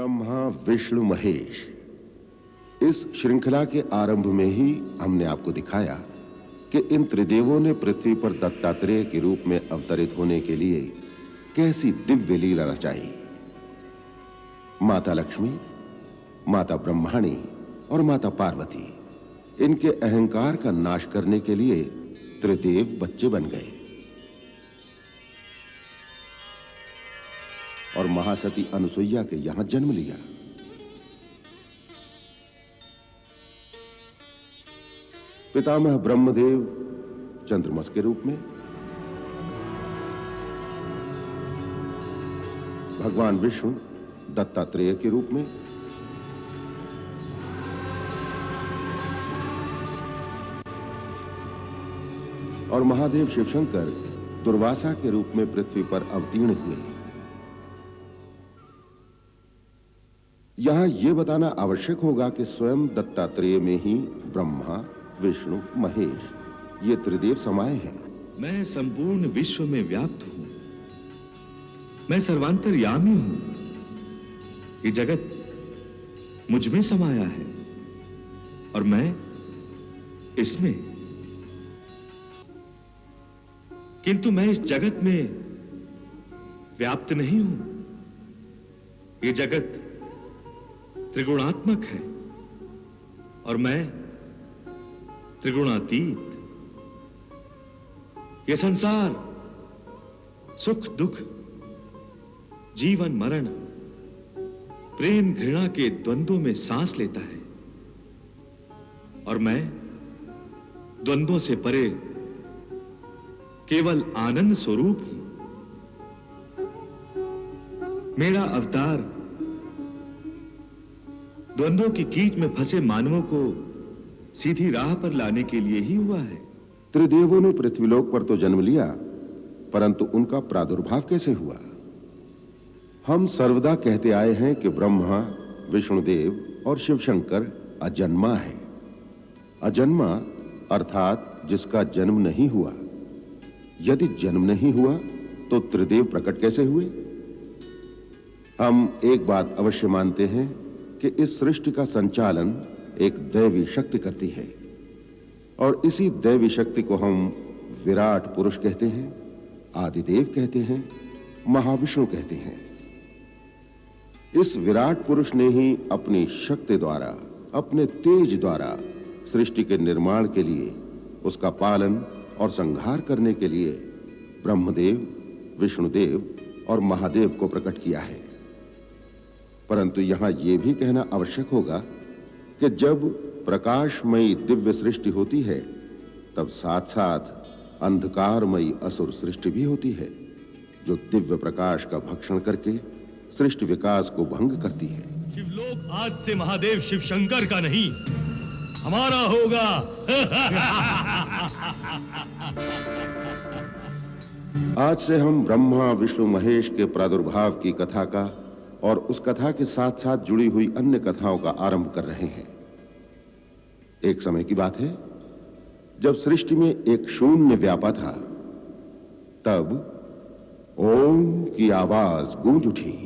ब्रह्मा विष्णु महेश। इस श्रृंखला के आरंभ में ही हमने आपको दिखाया कि इन त्रिदेवों ने पृथ्वी पर दत्तात्रेय के रूप में अवतरित होने के लिए कैसी दिव्य लीला रचाई। माता लक्ष्मी, माता ब्रह्माणी और माता पार्वती, इनके अहंकार का नाश करने के लिए त्रिदेव बच्चे बन गए और महासती अनुसुईया के यहां जन्म लिया। पितामह ब्रह्मदेव चंद्रमस के रूप में, भगवान विष्णु दत्तात्रेय के रूप में, और महादेव शिवशंकर दुर्वासा के रूप में पृथ्वी पर अवतीर्ण हुए। यहां यह बताना आवश्यक होगा कि स्वयं दत्तात्रेय में ही ब्रह्मा विष्णु महेश ये त्रिदेव समाये हैं। मैं संपूर्ण विश्व में व्याप्त हूं, मैं सर्वांतर्यामी हूं। ये जगत मुझ में समाया है और मैं इसमें। किंतु मैं इस जगत में व्याप्त नहीं हूं। ये जगत त्रिगुणात्मक है और मैं त्रिगुणातीत। यह संसार सुख दुख, जीवन मरण, प्रेम घृणा के द्वंद्वों में सांस लेता है और मैं द्वंद्वों से परे केवल आनंद स्वरूप हूं। मेरा अवतार द्वंद्वों की कीच में फंसे मानवों को सीधी राह पर लाने के लिए ही हुआ है। त्रिदेवों ने पृथ्वीलोक पर तो जन्म लिया, परंतु उनका प्रादुर्भाव कैसे हुआ? हम सर्वदा कहते आए हैं कि ब्रह्मा, विष्णुदेव और शिवशंकर अजन्मा है। अजन्मा अर्थात जिसका जन्म नहीं हुआ। यदि जन्म नहीं हुआ तो त्रिदेव प्रकट कैसे हुए? हम एक बात अवश्य मानते हैं कि इस सृष्टि का संचालन एक दैवी शक्ति करती है और इसी दैवी शक्ति को हम विराट पुरुष कहते हैं, आदिदेव कहते हैं, महाविष्णु कहते हैं। इस विराट पुरुष ने ही अपनी शक्ति द्वारा, अपने तेज द्वारा सृष्टि के निर्माण के लिए, उसका पालन और संहार करने के लिए ब्रह्मदेव, विष्णुदेव और महादेव को प्रकट किया है। परंतु यहां यह भी कहना आवश्यक होगा कि जब प्रकाशमयी दिव्य सृष्टि होती है तब साथ साथ अंधकारमयी असुर सृष्टि भी होती है, जो दिव्य प्रकाश का भक्षण करके सृष्टि विकास को भंग करती है। शिवलोक आज से महादेव शिवशंकर का नहीं, हमारा होगा। आज से हम ब्रह्मा विष्णु महेश के प्रादुर्भाव की कथा का और उस कथा के साथ साथ जुड़ी हुई अन्य कथाओं का आरंभ कर रहे हैं। एक समय की बात है जब सृष्टि में एक शून्य व्यापा था, तब ओम की आवाज गूंज उठी।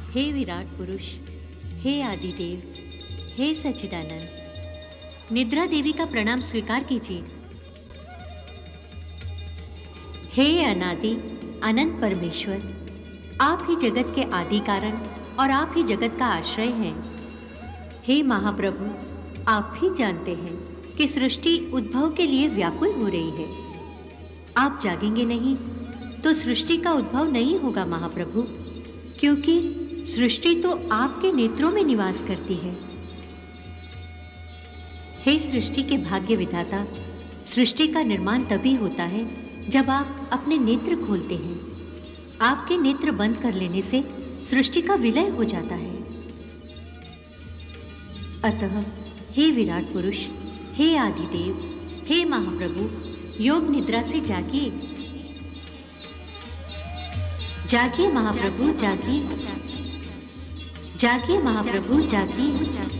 हे विराट पुरुष, हे आदिदेव, हे सच्चिदानंद, निद्रा देवी का प्रणाम स्वीकार कीजिए। हे अनादि अनंत परमेश्वर, आप ही जगत के आदि कारण और आप ही जगत का आश्रय हैं। हे महाप्रभु, आप भी जानते हैं कि सृष्टि उद्भव के लिए व्याकुल हो रही है। आप जागेंगे नहीं तो सृष्टि का उद्भव नहीं होगा महाप्रभु, क्योंकि सृष्टि तो आपके नेत्रों में निवास करती है। हे सृष्टि के भाग्य विधाता, सृष्टि का निर्माण तभी होता है जब आप अपने नेत्र खोलते हैं। आपके नेत्र बंद कर लेने से सृष्टि का विलय हो जाता है। अतः हे विराट पुरुष, हे आदिदेव, हे महाप्रभु, योग निद्रा से जागिए। जागिए महाप्रभु, जागिए। जागिए महाप्रभु, जागिए।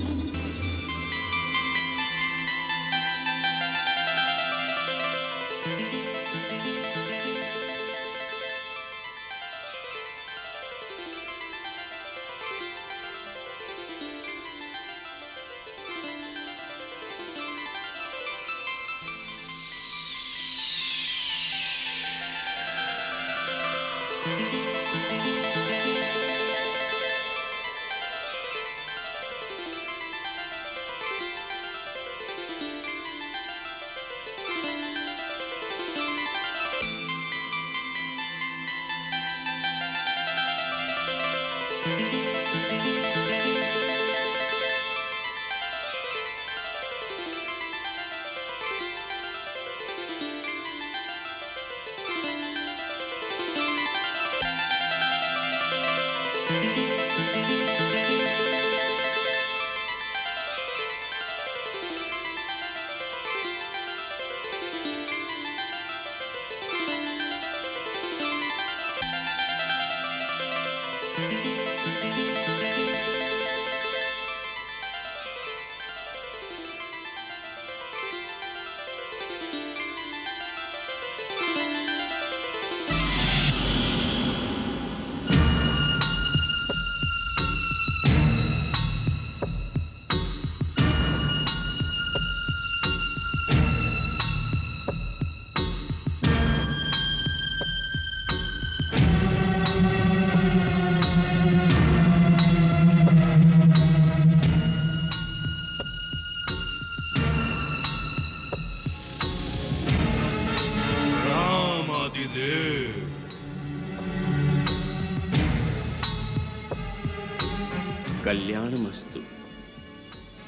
कल्याणमस्तु।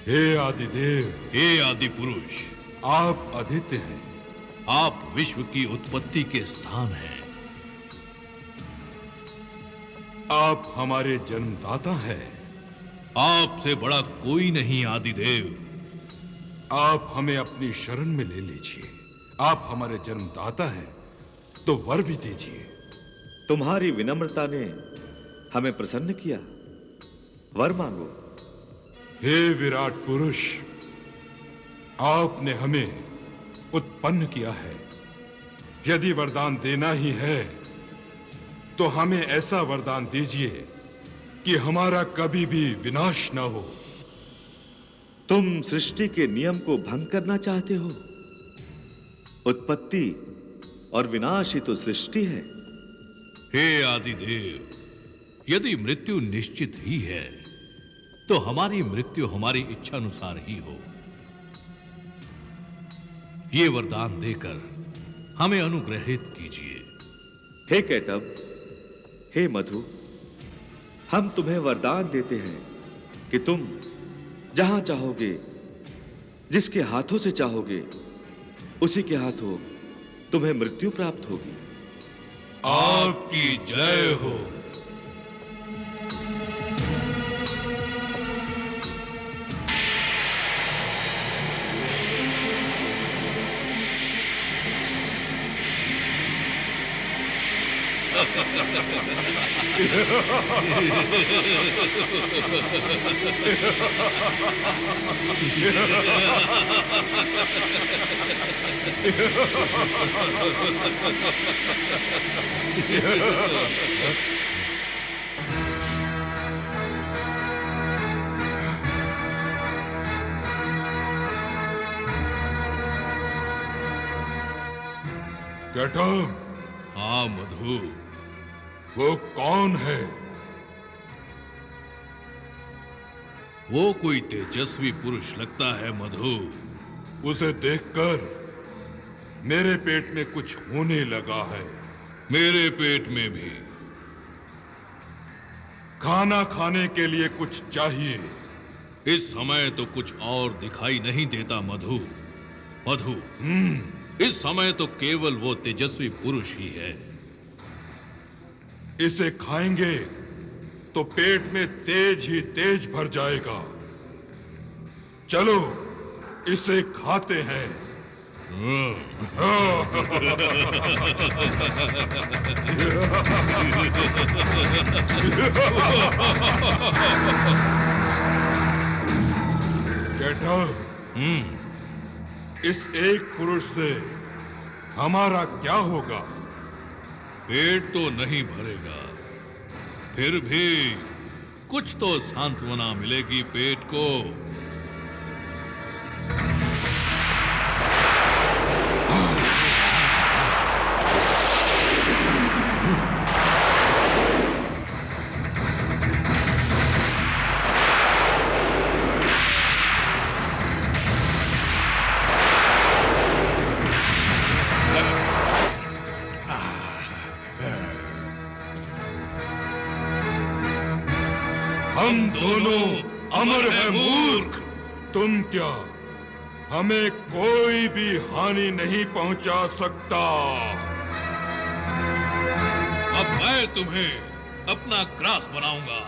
हे आदिदेव, हे आदि पुरुष, आप आदित्य हैं। आप विश्व की उत्पत्ति के स्थान हैं। आप हमारे जन्मदाता हैं। आपसे बड़ा कोई नहीं आदिदेव। आप हमें अपनी शरण में ले लीजिए। आप हमारे जन्मदाता हैं तो वर भी दीजिए। तुम्हारी विनम्रता ने हमें प्रसन्न किया, वर मांगो। हे विराट पुरुष, आपने हमें उत्पन्न किया है। यदि वरदान देना ही है तो हमें ऐसा वरदान दीजिए कि हमारा कभी भी विनाश न हो। तुम सृष्टि के नियम को भंग करना चाहते हो? उत्पत्ति और विनाश ही तो सृष्टि है। हे आदिदेव, यदि मृत्यु निश्चित ही है तो हमारी मृत्यु हमारी इच्छानुसार ही हो। ये वरदान देकर हमें अनुग्रहित कीजिए। हे कैटब, हे मधु, हम तुम्हें वरदान देते हैं कि तुम जहां चाहोगे, जिसके हाथों से चाहोगे, उसी के हाथों तुम्हें मृत्यु प्राप्त होगी। आपकी जय हो। कैटब, हाँ मधु, वो कौन है? वो कोई तेजस्वी पुरुष लगता है मधु। उसे देखकर मेरे पेट में कुछ होने लगा है। मेरे पेट में भी। खाना खाने के लिए कुछ चाहिए। इस समय तो कुछ और दिखाई नहीं देता मधु। मधु, इस समय तो केवल वो तेजस्वी पुरुष ही है। इसे खाएंगे तो पेट में तेज ही तेज भर जाएगा। चलो इसे खाते हैं। कैटब, इस एक पुरुष से हमारा क्या होगा? पेट तो नहीं भरेगा, फिर भी कुछ तो सांत्वना मिलेगी पेट को। हम दोनों अमर हैं मूर्ख। तुम क्या हमें कोई भी हानि नहीं पहुंचा सकता। अब मैं तुम्हें अपना ग्रास बनाऊंगा।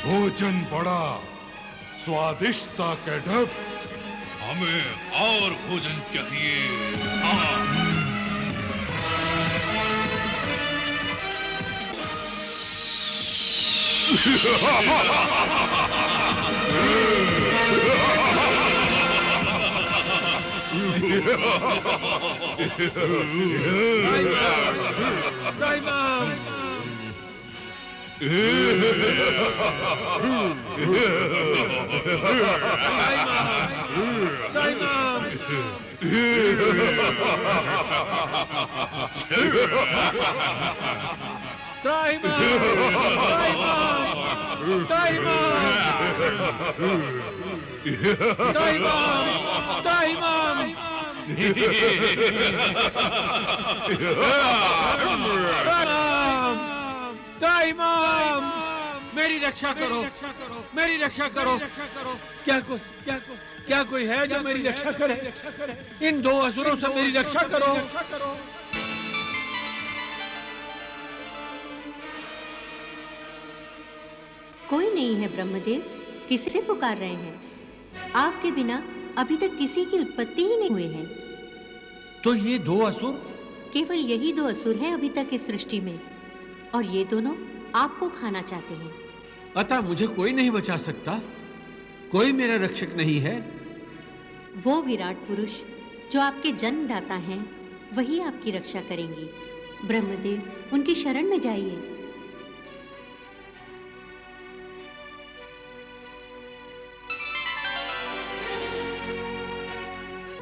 भोजन बड़ा स्वादिष्ट था कैटब। हमें और भोजन चाहिए। हाँ। मेरी रक्षा करो, मेरी रक्षा करो। क्या कोई है जो मेरी रक्षा करे? इन दो असुरों से मेरी रक्षा करो। कोई नहीं है ब्रह्मदेव, किसे पुकार रहे हैं? आपके बिना अभी तक किसी की उत्पत्ति ही नहीं हुई है। तो ये दो असुर? केवल यही दो असुर हैं अभी तक इस सृष्टि में, और ये दोनों आपको खाना चाहते हैं। अतः मुझे कोई नहीं बचा सकता? कोई मेरा रक्षक नहीं है? वो विराट पुरुष जो आपके जन्मदाता हैं, वही आपकी रक्षा करेंगे। ब्रह्मदेव, उनकी शरण में जाइए।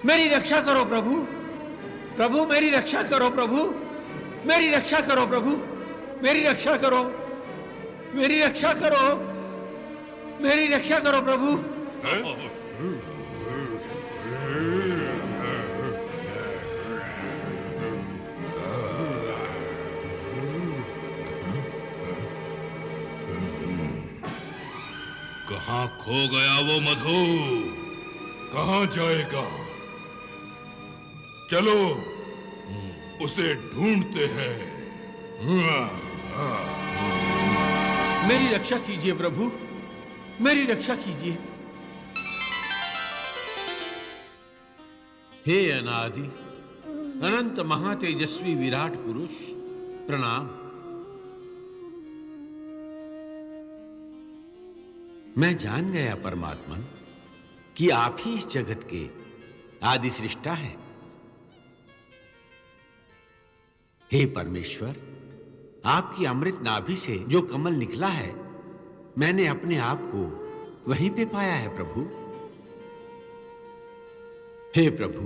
मेरी रक्षा करो प्रभु, प्रभु मेरी रक्षा करो प्रभु, मेरी रक्षा करो प्रभु, मेरी रक्षा करो, मेरी रक्षा करो, मेरी रक्षा करो प्रभु। कहां खो गया वो मधु? कहां जाएगा? चलो उसे ढूंढते हैं। मेरी रक्षा कीजिए प्रभु, मेरी रक्षा कीजिए। हे अनादि अनंत महातेजस्वी विराट पुरुष, प्रणाम। मैं जान गया परमात्मन कि आप ही इस जगत के आदि सृष्टा हैं। हे परमेश्वर, आपकी अमृत नाभि से जो कमल निकला है, मैंने अपने आप को वहीं पे पाया है प्रभु। हे प्रभु,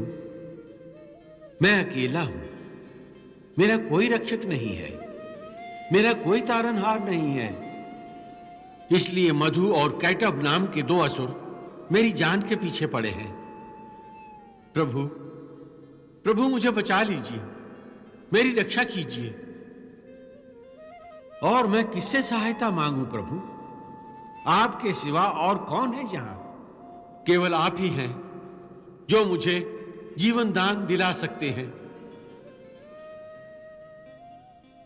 मैं अकेला हूं, मेरा कोई रक्षक नहीं है, मेरा कोई तारनहार नहीं है। इसलिए मधु और कैटब नाम के दो असुर मेरी जान के पीछे पड़े हैं। प्रभु, प्रभु मुझे बचा लीजिए, मेरी रक्षा कीजिए। और मैं किससे सहायता मांगूं प्रभु? आपके सिवा और कौन है यहां? केवल आप ही हैं जो मुझे जीवन दान दिला सकते हैं।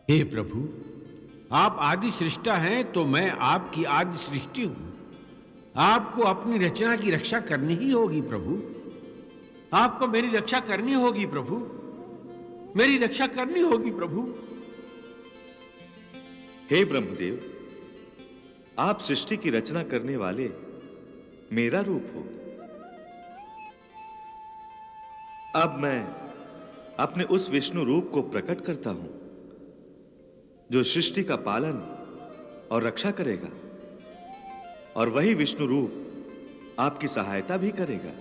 हे प्रभु, आप आदि सृष्टा हैं तो मैं आपकी आदि सृष्टि हूं। आपको अपनी रचना की रक्षा करनी ही होगी प्रभु। आपको मेरी रक्षा करनी होगी प्रभु, मेरी रक्षा करनी होगी प्रभु। हे ब्रह्मदेव, आप सृष्टि की रचना करने वाले मेरा रूप हो। अब मैं अपने उस विष्णु रूप को प्रकट करता हूं जो सृष्टि का पालन और रक्षा करेगा, और वही विष्णु रूप आपकी सहायता भी करेगा।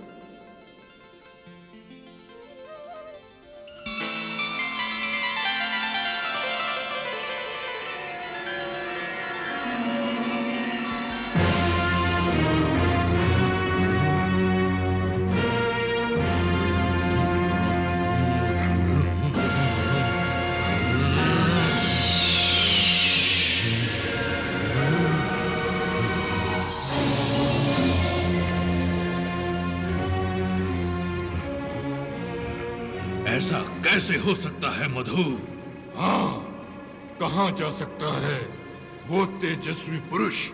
ऐसा कैसे हो सकता है मधु? हाँ, कहां जा सकता है वो तेजस्वी पुरुष?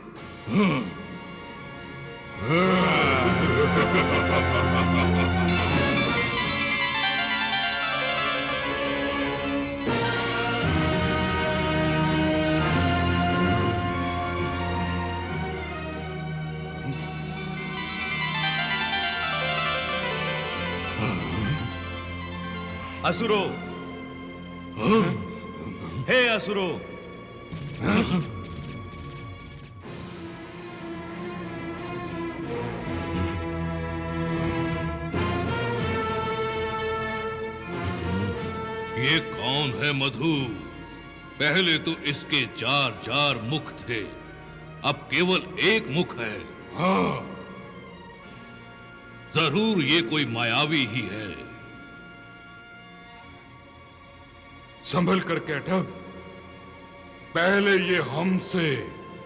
असुरों, हे असुरों, ये कौन है मधु? पहले तो इसके 4 मुख थे, अब केवल एक मुख है। हाँ, जरूर ये कोई मायावी ही है। संभल कर कैटब, पहले ये हमसे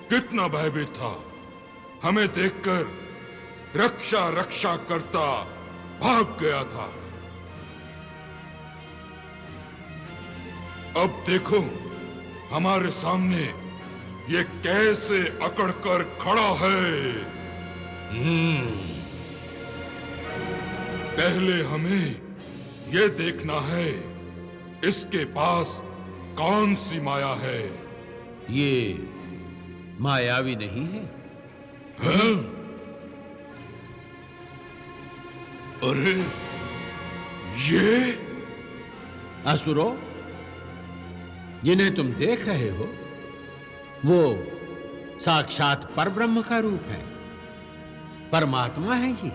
कितना भयभीत था। हमें देखकर रक्षा रक्षा करता भाग गया था। अब देखो हमारे सामने ये कैसे अकड़कर खड़ा है। पहले हमें ये देखना है इसके पास कौन सी माया है। ये मायावी नहीं है? हैं? अरे ये असुरों, जिन्हें तुम देख रहे हो वो साक्षात परब्रह्म का रूप है, परमात्मा है ये।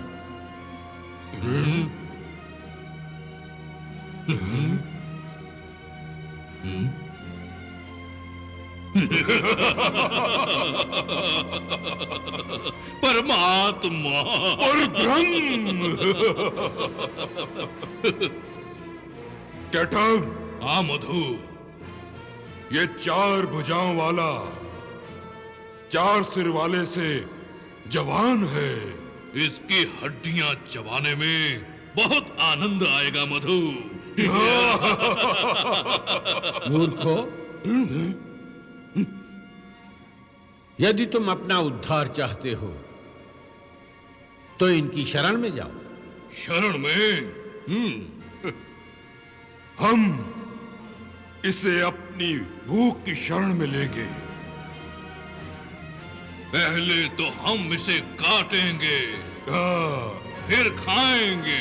परमात्मा और ब्रह्म। कैटब, हाँ मधु, ये 4 भुजाओं वाला, 4 सिर वाले से जवान है। इसकी हड्डियां चबाने में बहुत आनंद आएगा मधु। मूर्खो, यदि तुम अपना उद्धार चाहते हो तो इनकी शरण में जाओ। शरण में? हम इसे अपनी भूख की शरण में लेंगे। पहले तो हम इसे काटेंगे, हाँ। फिर खाएंगे।